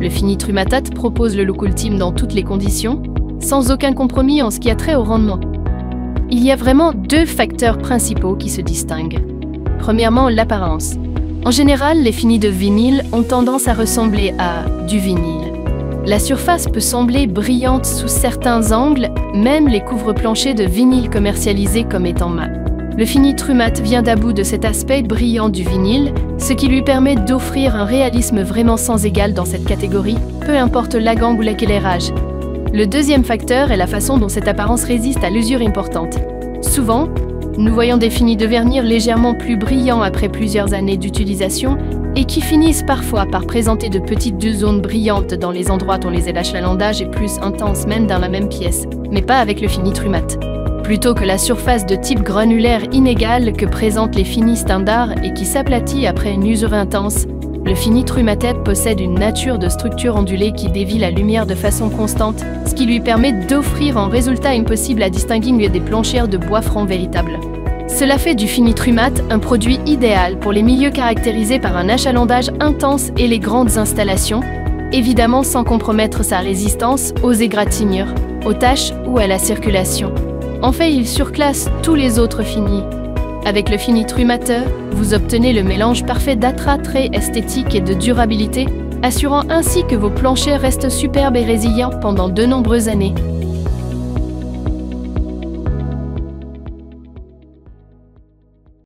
Le Finitrumate propose le look ultime dans toutes les conditions, sans aucun compromis en ce qui a trait au rendement. Il y a vraiment deux facteurs principaux qui se distinguent. Premièrement, l'apparence. En général, les finis de vinyle ont tendance à ressembler à du vinyle. La surface peut sembler brillante sous certains angles, même les couvre-planchers de vinyle commercialisés comme étant mat. Le Finitrumate vient à bout de cet aspect brillant du vinyle, ce qui lui permet d'offrir un réalisme vraiment sans égal dans cette catégorie, peu importe la gangue ou l'éclairage. Le deuxième facteur est la façon dont cette apparence résiste à l'usure importante. Souvent, nous voyons des finis devenir légèrement plus brillants après plusieurs années d'utilisation et qui finissent parfois par présenter de petites zones brillantes dans les endroits dont les achalandage est plus intense même dans la même pièce, mais pas avec le Finitrumate. Plutôt que la surface de type granulaire inégale que présentent les finis standards et qui s'aplatit après une usure intense, le Finitrumate possède une nature de structure ondulée qui dévie la lumière de façon constante, ce qui lui permet d'offrir en résultat impossible à distinguer des planchers de bois franc véritables. Cela fait du Finitrumate un produit idéal pour les milieux caractérisés par un achalandage intense et les grandes installations, évidemment sans compromettre sa résistance aux égratignures, aux taches ou à la circulation. En fait, il surclasse tous les autres finis. Avec le Finitrumate, vous obtenez le mélange parfait d'attrait esthétique et de durabilité, assurant ainsi que vos planchers restent superbes et résilients pendant de nombreuses années.